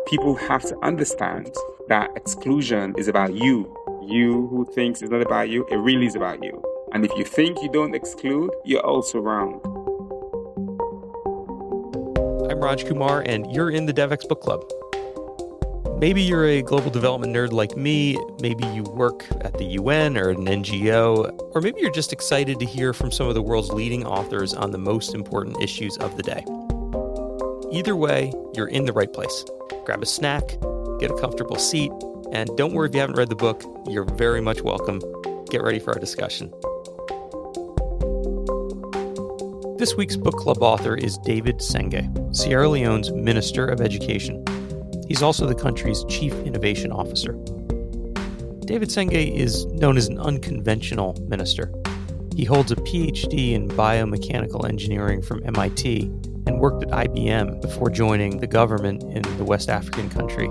people have to understand that exclusion is about you. You who thinks it's not about you, it really is about you. And if you think you don't exclude, you're also wrong. I'm Raj Kumar, and you're in the DevX Book Club. Maybe you're a global development nerd like me, maybe you work at the UN or an NGO, or maybe you're just excited to hear from some of the world's leading authors on the most important issues of the day. Either way, you're in the right place. Grab a snack, get a comfortable seat, and don't worry if you haven't read the book, you're very much welcome. Get ready for our discussion. This week's book club author is David Sengeh, Sierra Leone's Minister of Education. He's also the country's Chief Innovation Officer. David Sengeh is known as an unconventional minister. He holds a PhD in biomechanical engineering from MIT and worked at IBM before joining the government in the West African country.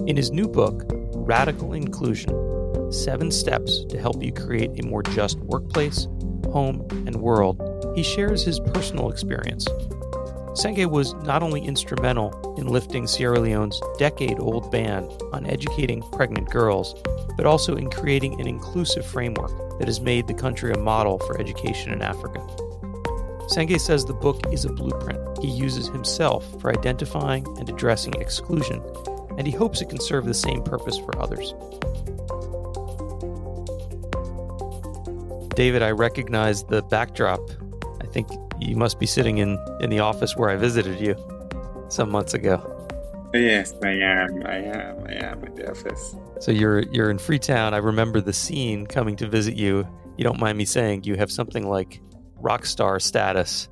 In his new book, Radical Inclusion: 7 Steps to Help You Create a More Just Workplace, Home, and World, he shares his personal experience. Sengeh was not only instrumental in lifting Sierra Leone's decade-old ban on educating pregnant girls, but also in creating an inclusive framework that has made the country a model for education in Africa. Sengeh says the book is a blueprint he uses himself for identifying and addressing exclusion, and he hopes it can serve the same purpose for others. David, I recognize the backdrop. I think you must be sitting in the office where I visited you some months ago. Yes, I am at the office. So you're in Freetown. I remember the scene coming to visit you. You don't mind me saying you have something like rock star status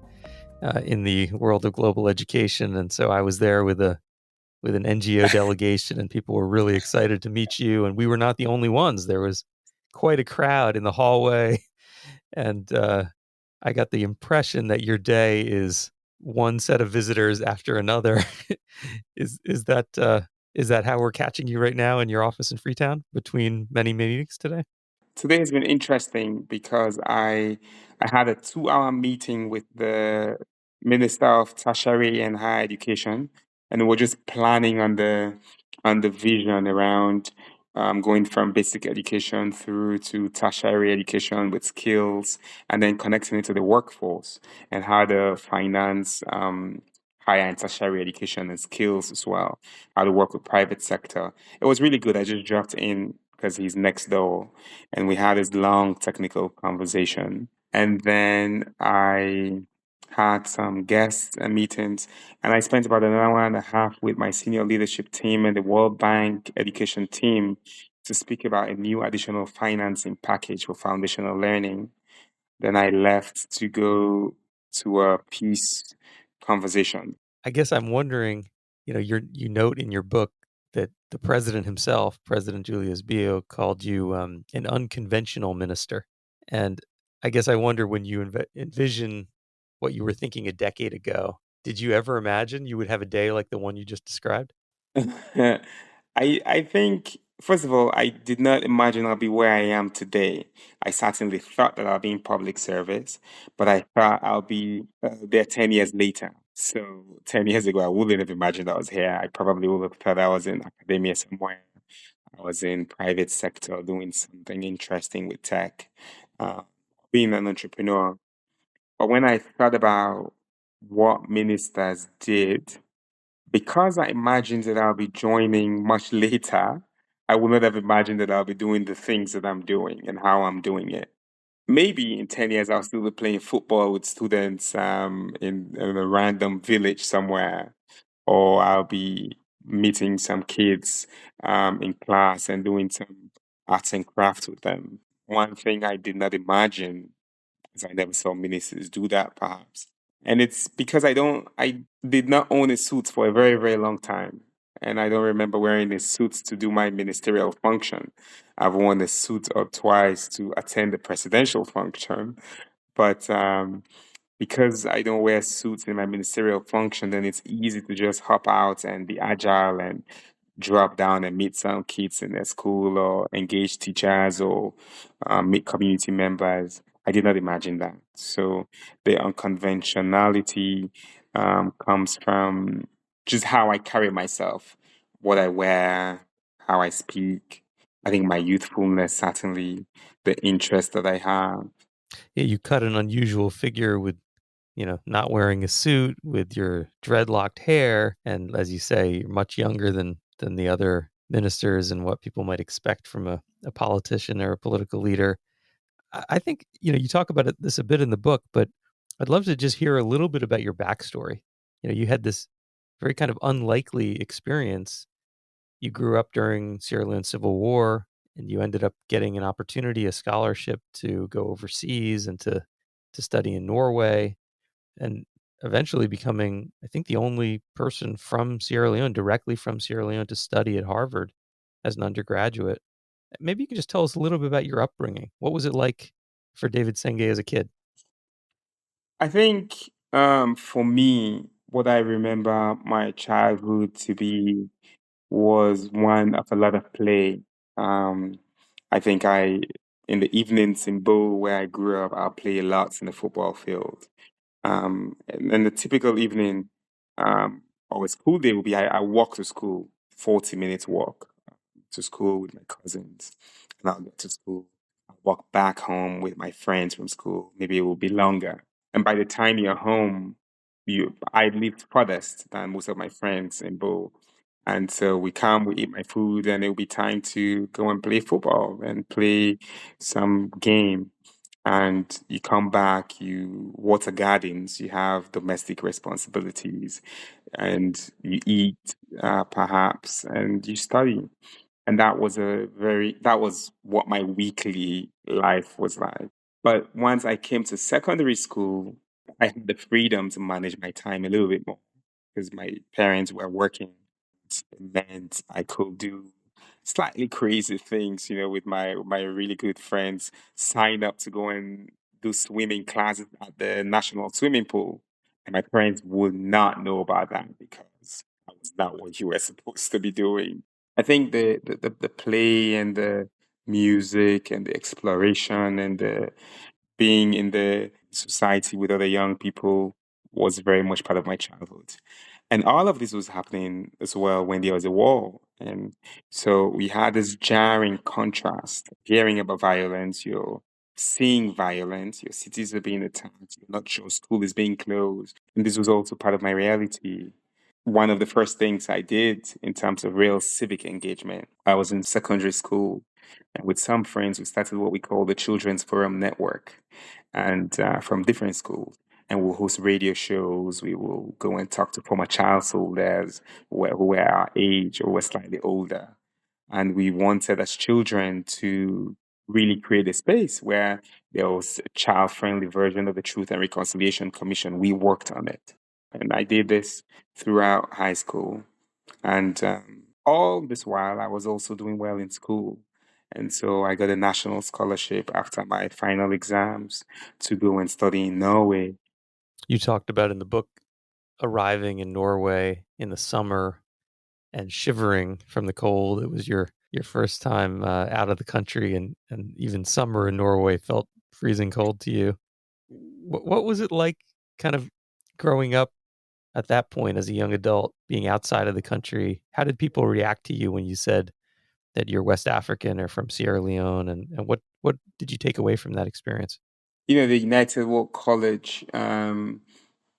in the world of global education, and so I was there with an NGO delegation, and people were really excited to meet you. And we were not the only ones. There was quite a crowd in the hallway, and I got the impression that your day is one set of visitors after another. Is that how we're catching you right now in your office in Freetown between many meetings today? Today has been interesting because I had a 2-hour meeting with the Minister of Tertiary and Higher Education, and we're just planning on the vision around going from basic education through to tertiary education with skills, and then connecting it to the workforce and how to finance higher and tertiary education and skills as well, how to work with private sector. It was really good. I just dropped in because he's next door, and we had this long technical conversation. And then I had some guests and meetings, and I spent about an hour and a half with my senior leadership team and the World Bank education team to speak about a new additional financing package for foundational learning. Then I left to go to a peace conversation. I guess I'm wondering, you note in your book that the president himself, President Julius Bio, called you an unconventional minister. And I guess I wonder, when you envision what you were thinking a decade ago, did you ever imagine you would have a day like the one you just described? I think, first of all, I did not imagine I'll be where I am today. I certainly thought that I'll be in public service, but I thought I'll be there 10 years later. So 10 years ago, I wouldn't have imagined I was here. I probably would have thought I was in academia somewhere. I was in private sector doing something interesting with tech, uh, being an entrepreneur. But when I thought about what ministers did, because I imagined that I'll be joining much later, I would not have imagined that I'll be doing the things that I'm doing and how I'm doing it. Maybe in 10 years, I'll still be playing football with students in a random village somewhere, or I'll be meeting some kids in class and doing some arts and crafts with them. One thing I did not imagine, because I never saw ministers do that, perhaps. And it's because I did not own a suit for a very, very long time. And I don't remember wearing a suit to do my ministerial function. I've worn a suit or twice to attend the presidential function. But because I don't wear suits in my ministerial function, then it's easy to just hop out and be agile and drop down and meet some kids in their school or engage teachers or meet community members. I did not imagine that. So the unconventionality comes from just how I carry myself, what I wear, how I speak. I think my youthfulness, certainly, the interest that I have. Yeah, you cut an unusual figure with, not wearing a suit, with your dreadlocked hair, and as you say, you're much younger than the other ministers and what people might expect from a politician or a political leader. I think, you talk about this a bit in the book, but I'd love to just hear a little bit about your backstory. You had this very kind of unlikely experience. You grew up during Sierra Leone Civil War, and you ended up getting an opportunity, a scholarship to go overseas and to study in Norway, and eventually becoming, I think, the only person from Sierra Leone, directly from Sierra Leone, to study at Harvard as an undergraduate. Maybe you could just tell us a little bit about your upbringing. What was it like for David Sengeh as a kid? I think for me, what I remember my childhood to be was one of a lot of play. Um, I think in the evenings in Bo, where I grew up, I'll play lots in the football field. And then the typical evening, or a school day would be I walk to school, 40 minutes walk to school with my cousins. And I'll get to school, I'll walk back home with my friends from school. Maybe it will be longer. And by the time you're home, I lived furthest than most of my friends in Bo. And so we come, we eat my food, and it'll be time to go and play football and play some game. And you come back, you water gardens, you have domestic responsibilities, and you eat, perhaps, and you study. And that was what my weekly life was like. But once I came to secondary school, I had the freedom to manage my time a little bit more because my parents were working. It meant I could do slightly crazy things, with my really good friends, sign up to go and do swimming classes at the national swimming pool. And my parents would not know about that because that was not what you were supposed to be doing. I think the play and the music and the exploration and the being in the society with other young people was very much part of my childhood. And all of this was happening as well when there was a war. And so we had this jarring contrast, hearing about violence, you're seeing violence, your cities are being attacked, you're not sure school is being closed. And this was also part of my reality. One of the first things I did in terms of real civic engagement, I was in secondary school. And with some friends, we started what we call the Children's Forum Network, and from different schools. And we'll host radio shows. We will go and talk to former child soldiers who were our age or were slightly older. And we wanted as children to really create a space where there was a child-friendly version of the Truth and Reconciliation Commission. We worked on it. And I did this throughout high school. And all this while, I was also doing well in school. And so I got a national scholarship after my final exams to go and study in Norway. You talked about in the book arriving in Norway in the summer and shivering from the cold. It was your first time out of the country, and even summer in Norway felt freezing cold to you. What was it like, kind of growing up at that point as a young adult, being outside of the country? How did people react to you when you said that you're West African or from Sierra Leone, and what did you take away from that experience? The United World College it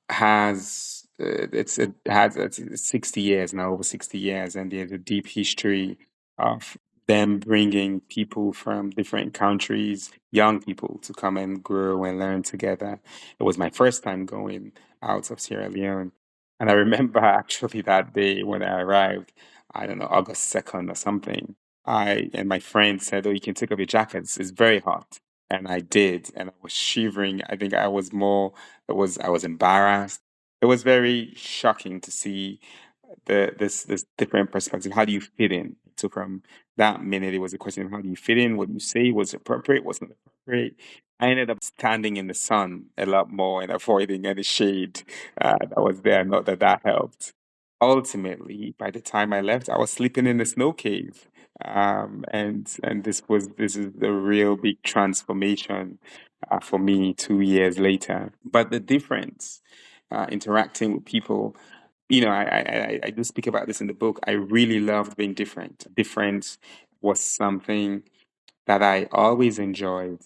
has it's 60 years now, over 60 years, and there's a deep history of them bringing people from different countries, young people, to come and grow and learn together. It was my first time going out of Sierra Leone, and I remember actually that day when I arrived, I don't know, August 2nd or something. I and my friend said, "Oh, you can take off your jackets. It's very hot." And I did, and I was shivering. I think I was embarrassed. It was very shocking to see this different perspective. How do you fit in? So from that minute, it was a question of how do you fit in? What you say was appropriate, wasn't appropriate. I ended up standing in the sun a lot more and avoiding any shade that was there. Not that that helped. Ultimately, by the time I left, I was sleeping in the snow cave, and this is the real big transformation for me 2 years later. But the difference, interacting with people. I do speak about this in the book. I really loved being different. Different was something that I always enjoyed,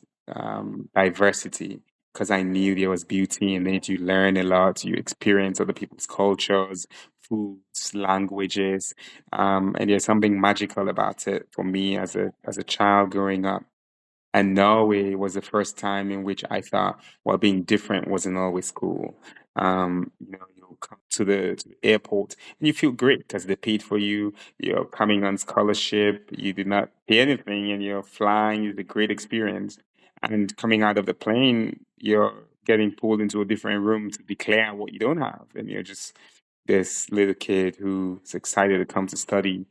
diversity, because I knew there was beauty in it. You learn a lot, you experience other people's cultures, foods, languages, and there's something magical about it for me as a child growing up. And Norway was the first time in which I thought, well, being different wasn't always cool. You come to the airport and you feel great because they paid for you. You're coming on scholarship. You did not pay anything, and you're flying. It's a great experience. And coming out of the plane, you're getting pulled into a different room to declare what you don't have, and you're just this little kid who's excited to come to study,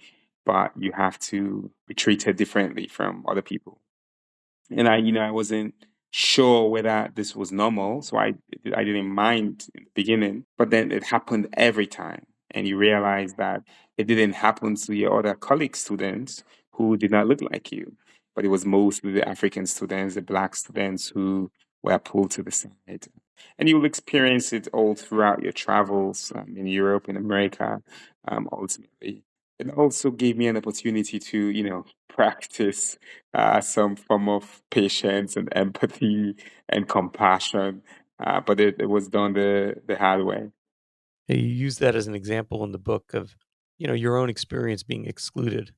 but you have to be treated differently from other people. And I wasn't sure whether this was normal, so I didn't mind in the beginning. But then it happened every time, and you realize that it didn't happen to your other colleague students who did not look like you, but it was mostly the African students, the black students who were pulled to the side. And you'll experience it all throughout your travels in Europe and America, ultimately. It also gave me an opportunity to, practice some form of patience and empathy and compassion. But it was done the hard way. You use that as an example in the book of, your own experience being excluded.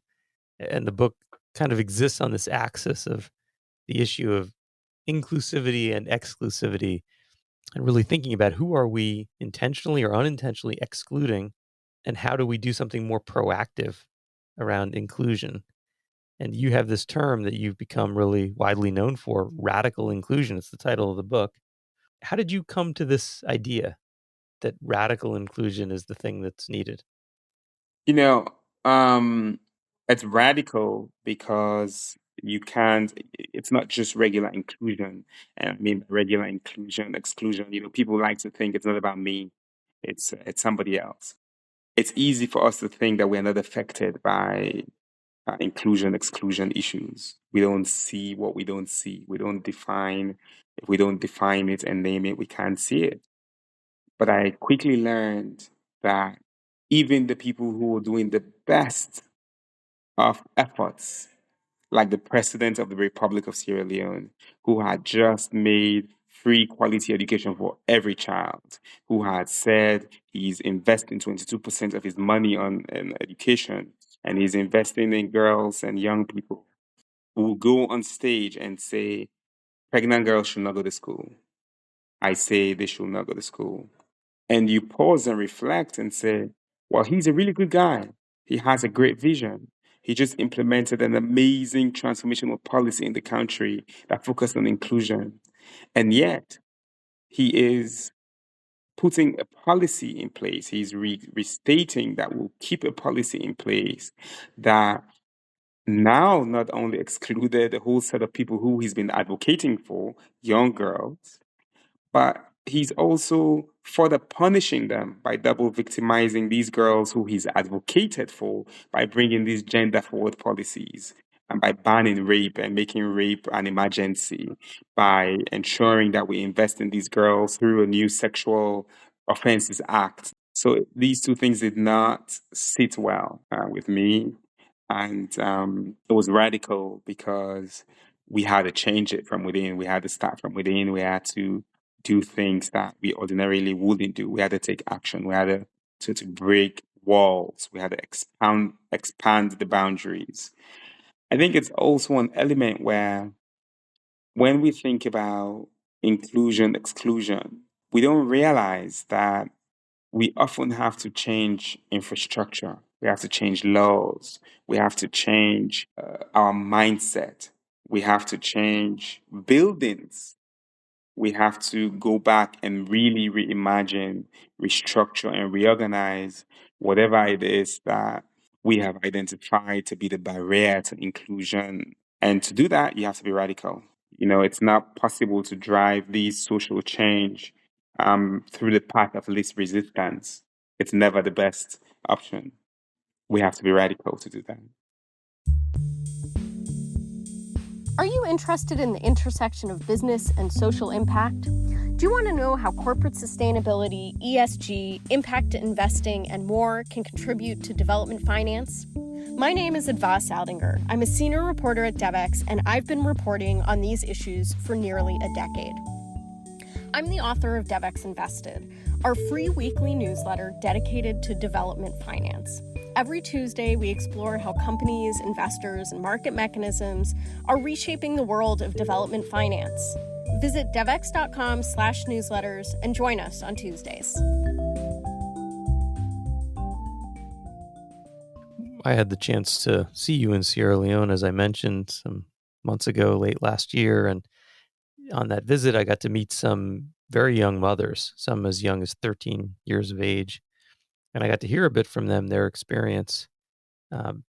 And the book kind of exists on this axis of the issue of inclusivity and exclusivity, and really thinking about who are we intentionally or unintentionally excluding, and how do we do something more proactive around inclusion. And you have this term that you've become really widely known for, radical inclusion. It's the title of the book. How did you come to this idea that radical inclusion is the thing that's needed? You know, um, it's radical because you can't, it's not just regular inclusion. And I mean, regular inclusion, exclusion, people like to think it's not about me, it's somebody else. It's easy for us to think that we're not affected by inclusion, exclusion issues. We don't see what we don't see. We don't define, if we don't define it and name it, we can't see it. But I quickly learned that even the people who were doing the best of efforts, like the president of the Republic of Sierra Leone, who had just made free quality education for every child, who had said he's investing 22% of his money on education, and he's investing in girls and young people, who will go on stage and say, pregnant girls should not go to school. I say they should not go to school. And you pause and reflect and say, well, he's a really good guy. He has a great vision. He just implemented an amazing transformational policy in the country that focused on inclusion. And yet, he is putting a policy in place. He's restating that we'll keep a policy in place that now not only excluded a whole set of people who he's been advocating for, young girls, but he's also further punishing them by double victimizing these girls who he's advocated for by bringing these gender forward policies and by banning rape and making rape an emergency, by ensuring that we invest in these girls through a new sexual offenses act. So these two things did not sit well with me. And it was radical because we had to change it from within. We had to start from within. We had to do things that we ordinarily wouldn't do. We had to take action. We had to break walls. We had to expand the boundaries. I think it's also an element where when we think about inclusion, exclusion, we don't realize that we often have to change infrastructure. We have to change laws. We have to change our mindset. We have to change buildings. We have to go back and really reimagine, restructure, and reorganize whatever it is that we have identified to be the barrier to inclusion. And to do that, you have to be radical. It's not possible to drive these social change through the path of least resistance. It's never the best option. We have to be radical to do that. Are you interested in the intersection of business and social impact? Do you want to know how corporate sustainability, ESG, impact investing, and more can contribute to development finance? My name is Adva Saldinger. I'm a senior reporter at DevEx, and I've been reporting on these issues for nearly a decade. I'm the author of DevEx Invested, our free weekly newsletter dedicated to development finance. Every Tuesday, we explore how companies, investors, and market mechanisms are reshaping the world of development finance. Visit devex.com/newsletters and join us on Tuesdays. I had the chance to see you in Sierra Leone, as I mentioned, some months ago, late last year. And on that visit, I got to meet some very young mothers, some as young as 13 years of age. And I got to hear a bit from them, their experience um,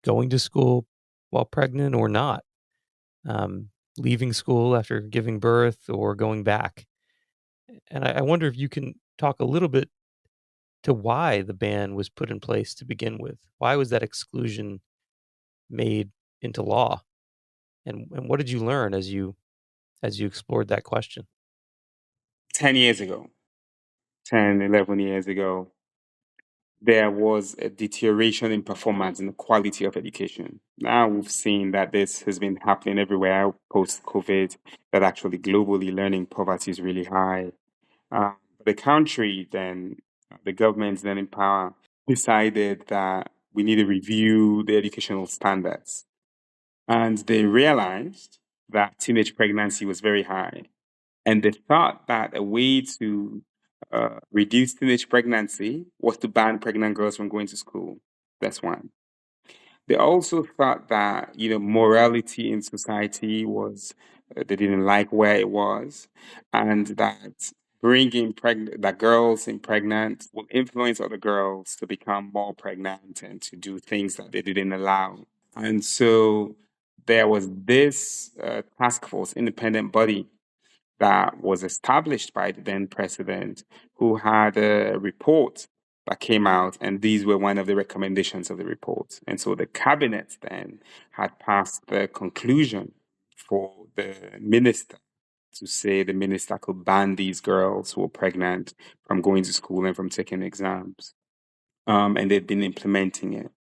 going to school while pregnant or not, leaving school after giving birth or going back. And I wonder if you can talk a little bit to why the ban was put in place to begin with. Why was that exclusion made into law? And what did you learn as you explored that question? 10 years ago, 10, 11 years ago, there was a deterioration in performance and the quality of education. Now we've seen that this has been happening everywhere post COVID, that actually globally learning poverty is really high. The country then, the governments then in power, decided that we need to review the educational standards. And they realized that teenage pregnancy was very high. And they thought that a way to reduce teenage pregnancy was to ban pregnant girls from going to school. That's one. They also thought that, morality in society was, they didn't like where it was, and that bringing that girls in pregnant will influence other girls to become more pregnant and to do things that they didn't allow. And so there was this task force, independent body that was established by the then president, who had a report that came out, and these were one of the recommendations of the report. And so the cabinet then had passed the conclusion for the minister to say the minister could ban these girls who were pregnant from going to school and from taking exams. And they'd been implementing it.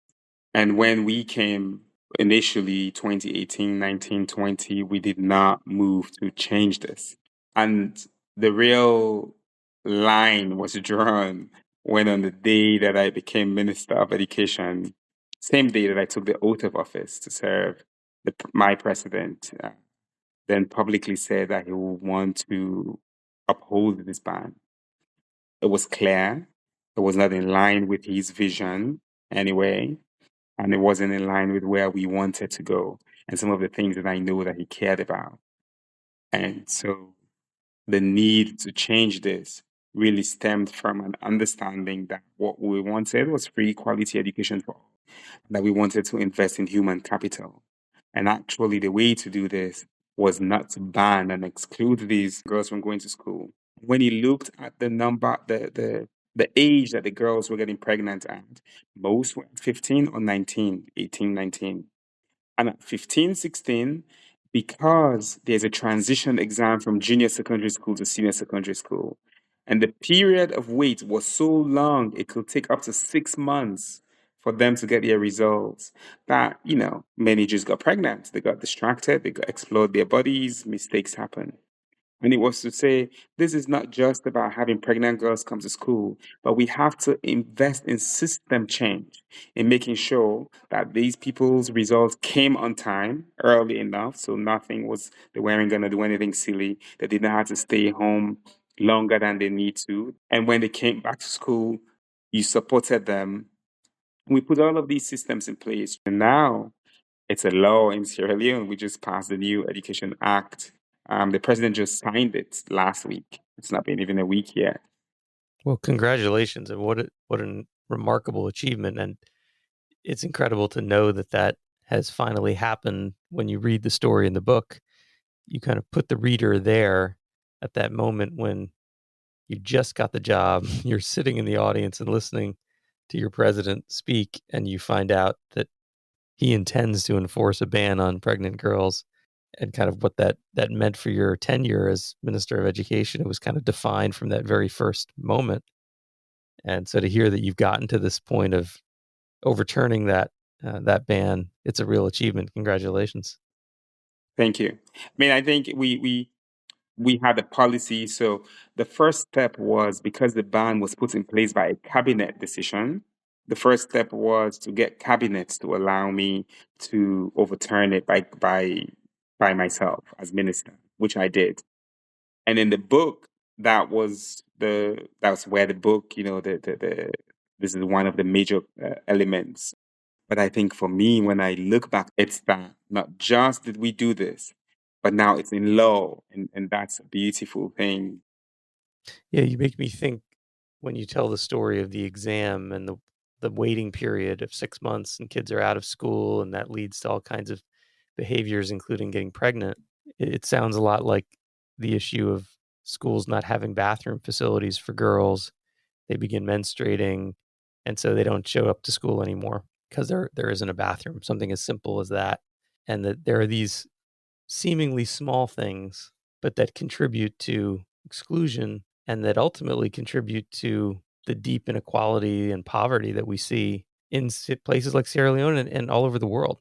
And when we came initially, 2018, 19, 20, we did not move to change this. And the real line was drawn when, on the day that I became Minister of Education, same day that I took the oath of office to serve my president, then publicly said that he would want to uphold this ban. It was clear. It was not in line with his vision anyway, and it wasn't in line with where we wanted to go and some of the things that I know that he cared about. And so the need to change this really stemmed from an understanding that what we wanted was free quality education for all, that we wanted to invest in human capital. And actually, the way to do this was not to ban and exclude these girls from going to school. When he looked at the number, the age that the girls were getting pregnant at, most were at 15 or 19, 18, 19. And at 15, 16, because there's a transition exam from junior secondary school to senior secondary school, and the period of wait was so long, it could take up to 6 months for them to get their results, that, many just got pregnant. They got distracted, they got explored their bodies, mistakes happen. And it was to say, this is not just about having pregnant girls come to school, but we have to invest in system change, in making sure that these people's results came on time, early enough, so they weren't going to do anything silly. They didn't have to stay home longer than they need to. And when they came back to school, you supported them. We put all of these systems in place. And now it's a law in Sierra Leone. We just passed the new Education Act. The president just signed it last week. It's not been even a week yet. Well, congratulations, and what a remarkable achievement. And it's incredible to know that that has finally happened. When you read the story in the book, you kind of put the reader there at that moment when you just got the job, you're sitting in the audience and listening to your president speak, and you find out that he intends to enforce a ban on pregnant girls. and kind of what that meant for your tenure as Minister of Education. It was kind of defined from that very first moment. And so to hear that you've gotten to this point of overturning that ban, it's a real achievement. Congratulations. Thank you. I mean, I think we had a policy. So the first step was because the ban was put in place by a cabinet decision. The first step was to get cabinets to allow me to overturn it by myself as minister, which I did. And in the book, that's where the book, the this is one of the major elements. But I think for me, when I look back, it's that not just did we do this, but now it's in law, and that's a beautiful thing. Yeah, you make me think when you tell the story of the exam and the waiting period of 6 months and kids are out of school and that leads to all kinds of behaviors, including getting pregnant. It sounds a lot like the issue of schools not having bathroom facilities for girls. They begin menstruating, and so they don't show up to school anymore because there isn't a bathroom. Something as simple as that, and that there are these seemingly small things, but that contribute to exclusion and that ultimately contribute to the deep inequality and poverty that we see in places like Sierra Leone and all over the world.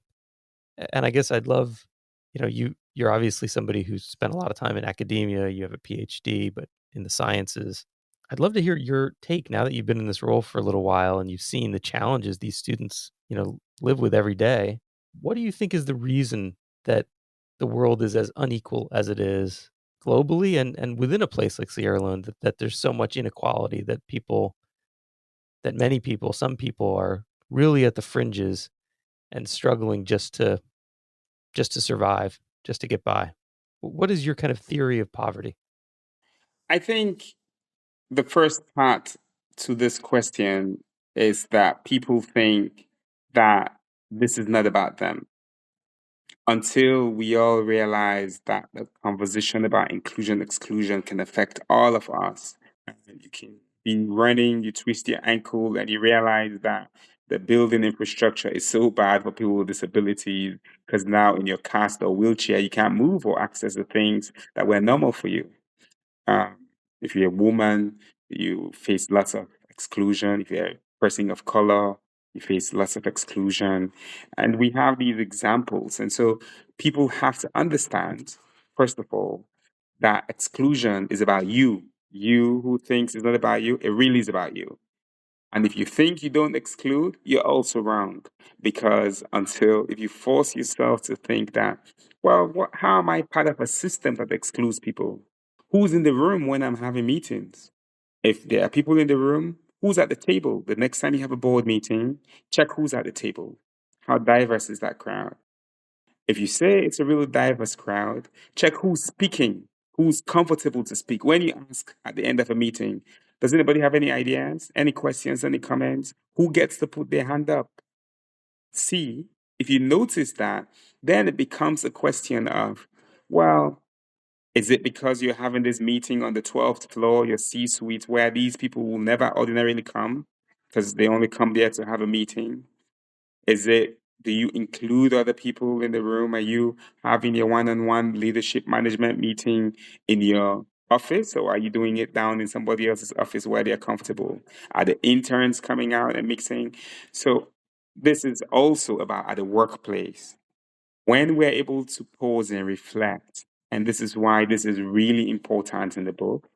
And I guess I'd love, you're obviously somebody who's spent a lot of time in academia. You have a PhD, but in the sciences. I'd love to hear your take now that you've been in this role for a little while and you've seen the challenges these students, live with every day. What do you think is the reason that the world is as unequal as it is globally and within a place like Sierra Leone, that there's so much inequality that many people, some people are really at the fringes and struggling just to survive, just to get by. What is your kind of theory of poverty? I think the first part to this question is that people think that this is not about them until we all realize that the conversation about inclusion exclusion can affect all of us. And you can be running, you twist your ankle, and you realize that the building infrastructure is so bad for people with disabilities because now in your cast or wheelchair, you can't move or access the things that were normal for you. Um, if you're a woman, you face lots of exclusion. If you're a person of color, you face lots of exclusion. And we have these examples. And so people have to understand, first of all, that exclusion is about you. You who thinks it's not about you, it really is about you. And if you think you don't exclude, you're also wrong. Because if you force yourself to think that, well, how am I part of a system that excludes people? Who's in the room when I'm having meetings? If there are people in the room, who's at the table? The next time you have a board meeting, check who's at the table. How diverse is that crowd? If you say it's a really diverse crowd, check who's speaking, who's comfortable to speak. When you ask at the end of a meeting, does anybody have any ideas, any questions, any comments? Who gets to put their hand up? See, if you notice that, then it becomes a question of, well, is it because you're having this meeting on the 12th floor, your C suite, where these people will never ordinarily come because they only come there to have a meeting? Do you include other people in the room? Are you having your one-on-one leadership management meeting in your office, or are you doing it down in somebody else's office where they're comfortable? Are the interns coming out and mixing? So this is also about at the workplace. When we're able to pause and reflect, and this is why this is really important in the book,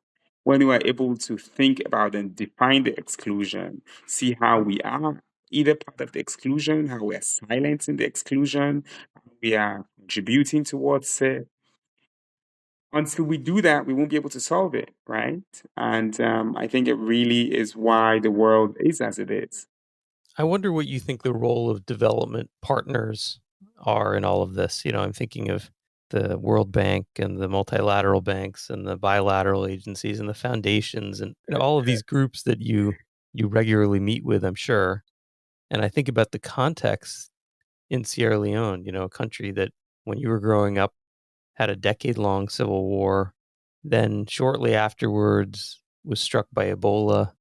when we are able to think about and define the exclusion, see how we are either part of the exclusion, how we are silencing the exclusion, how we are contributing towards it. Until we do that, we won't be able to solve it, right? And I think it really is why the world is as it is. I wonder what you think the role of development partners are in all of this. I'm thinking of the World Bank and the multilateral banks and the bilateral agencies and the foundations and all of these groups that you regularly meet with, I'm sure. And I think about the context in Sierra Leone, a country that when you were growing up had a decade-long civil war, then shortly afterwards was struck by Ebola.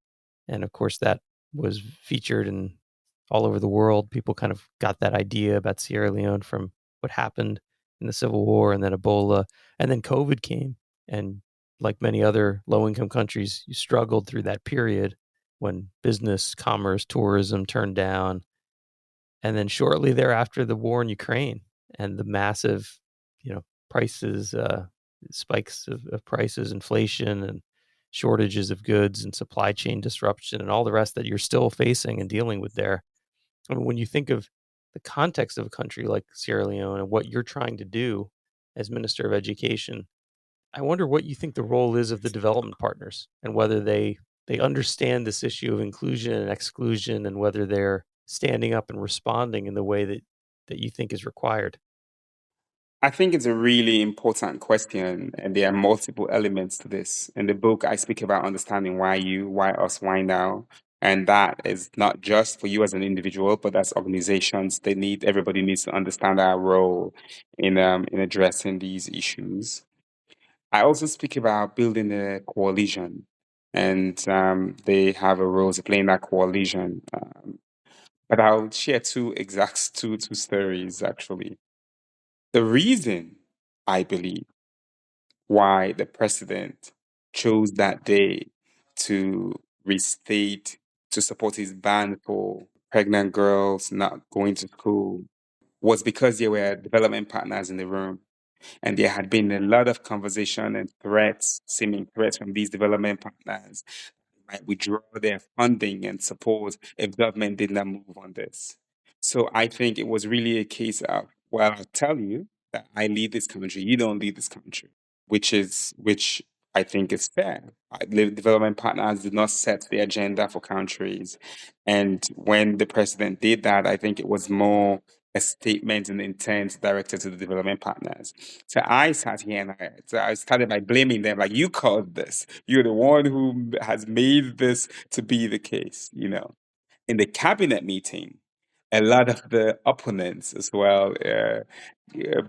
And of course, that was featured in all over the world. People kind of got that idea about Sierra Leone from what happened. in the Civil War, and then Ebola, and then COVID came. And like many other low-income countries, you struggled through that period when business, commerce, tourism turned down. And then shortly thereafter, the war in Ukraine and the massive, prices, spikes of prices, inflation, and shortages of goods and supply chain disruption and all the rest that you're still facing and dealing with there. I mean, when you think of the context of a country like Sierra Leone and what you're trying to do as Minister of Education, I wonder what you think the role is of the development partners and whether they understand this issue of inclusion and exclusion and whether they're standing up and responding in the way that you think is required. I think it's a really important question, and there are multiple elements to this. In the book, I speak about understanding why you, why us, why now. And that is not just for you as an individual, but as organizations. Everybody needs to understand our role in addressing these issues. I also speak about building a coalition, and they have a role to play in that coalition. But I'll share two stories actually. The reason I believe why the president chose that day to restate to support his ban for pregnant girls not going to school was because there were development partners in the room. And there had been a lot of conversation and seeming threats from these development partners might withdraw their funding and support if government did not move on this. So I think it was really a case of, well, I'll tell you that I lead this country, you don't lead this country, which I think is fair. The development partners did not set the agenda for countries. And when the president did that, I think it was more a statement and intent directed to the development partners. So I sat here and I started by blaming them, like, you caused this. You're the one who has made this to be the case. In the cabinet meeting, a lot of the opponents as well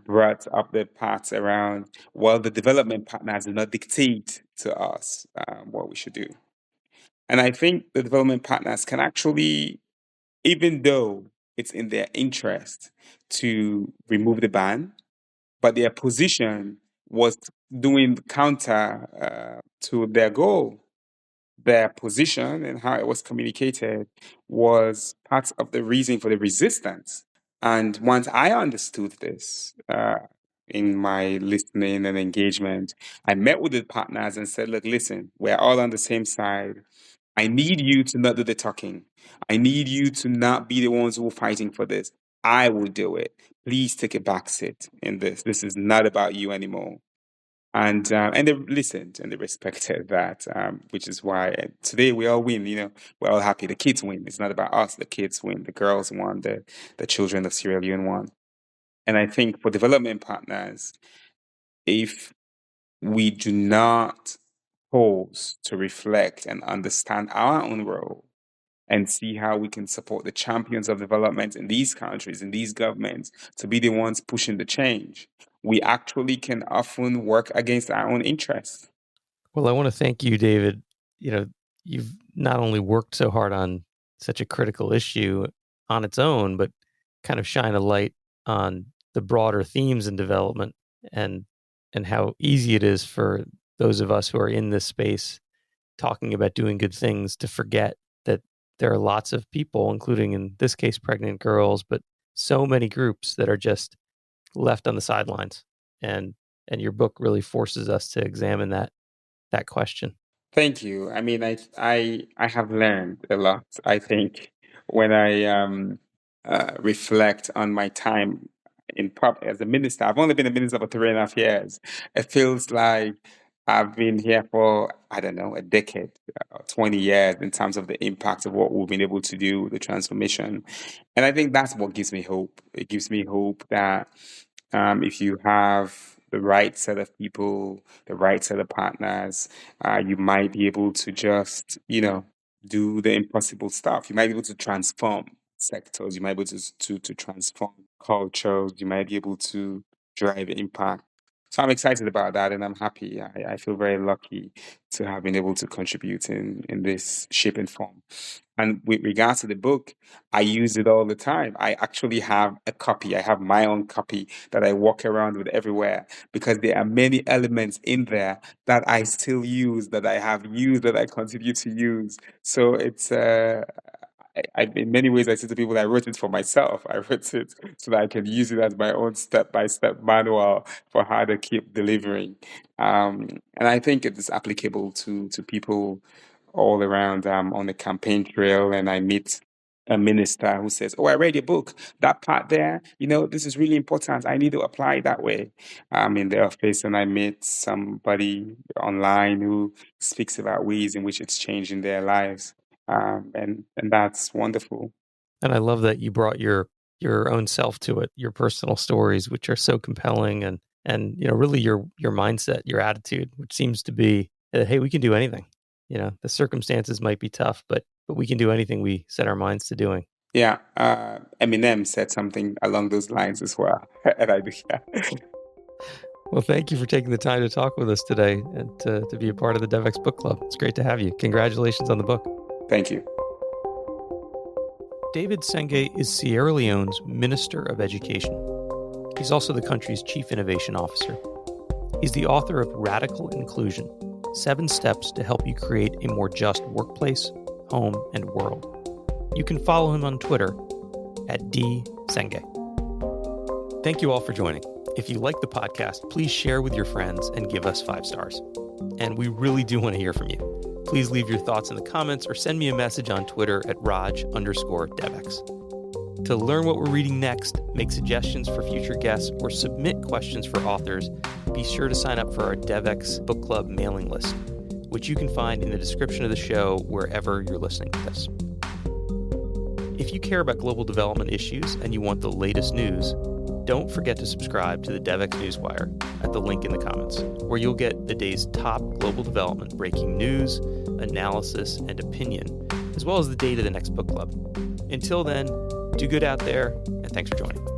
brought up their parts around, well, the development partners do not dictate to us what we should do. And I think the development partners can actually, even though it's in their interest to remove the ban, but their position was doing counter to their goal. Their position and how it was communicated was part of the reason for the resistance. And once I understood this in my listening and engagement, I met with the partners and said, look, listen, we're all on the same side. I need you to not do the talking. I need you to not be the ones who are fighting for this. I will do it. Please take a back seat in this. This is not about you anymore. And they listened and they respected that, which is why today we all win. We're all happy. The kids win. It's not about us. The kids win. The girls won. The children of Sierra Leone won. And I think for development partners, if we do not pause to reflect and understand our own role and see how we can support the champions of development in these countries, in these governments, to be the ones pushing the change, we actually can often work against our own interests. Well, I want to thank you, David. You've not only worked so hard on such a critical issue on its own, but kind of shine a light on the broader themes in development and how easy it is for those of us who are in this space talking about doing good things to forget that there are lots of people, including in this case pregnant girls, but so many groups that are just left on the sidelines. And your book really forces us to examine that question. Thank you. I mean, I have learned a lot. I think when I reflect on my time as a minister, I've only been a minister for 3.5 years. It feels like I've been here for, I don't know, a decade, 20 years in terms of the impact of what we've been able to do, the transformation. And I think that's what gives me hope. It gives me hope that if you have the right set of people, the right set of partners, you might be able to just, do the impossible stuff. You might be able to transform sectors. You might be able to transform cultures. You might be able to drive impact. So I'm excited about that, and I'm happy. I feel very lucky to have been able to contribute in this shape and form. And with regards to the book, I use it all the time. I actually have a copy. I have my own copy that I walk around with everywhere because there are many elements in there that I still use, that I have used, that I continue to use. So it's in many ways, I say to people, I wrote it for myself. I wrote it so that I can use it as my own step-by-step manual for how to keep delivering. And I think it is applicable to people all around. On the campaign trail, and I meet a minister who says, "Oh, I read your book. That part there, this is really important. I need to apply it that way." I'm in the office, and I meet somebody online who speaks about ways in which it's changing their lives, and that's wonderful. And I love that you brought your own self to it, your personal stories, which are so compelling, and really your mindset, your attitude, which seems to be that, hey, we can do anything. The circumstances might be tough, but we can do anything we set our minds to doing. Yeah, Eminem said something along those lines as well, and I do. Yeah. Well, thank you for taking the time to talk with us today and to be a part of the DevX Book Club. It's great to have you. Congratulations on the book. Thank you. David Sengeh is Sierra Leone's Minister of Education. He's also the country's Chief Innovation Officer. He's the author of Radical Inclusion: 7 Steps to Help You Create a More Just Workplace, Home, and World. You can follow him on Twitter at @DSengeh. Thank you all for joining. If you like the podcast, please share with your friends and give us 5 stars. And we really do want to hear from you. Please leave your thoughts in the comments or send me a message on Twitter at Raj_DevX. To learn what we're reading next, make suggestions for future guests, or submit questions for authors, be sure to sign up for our DevX Book Club mailing list, which you can find in the description of the show wherever you're listening to this. If you care about global development issues and you want the latest news, don't forget to subscribe to the DevX Newswire at the link in the comments, where you'll get the day's top global development breaking news, analysis, and opinion, as well as the date of the next book club. Until then, do good out there, and thanks for joining.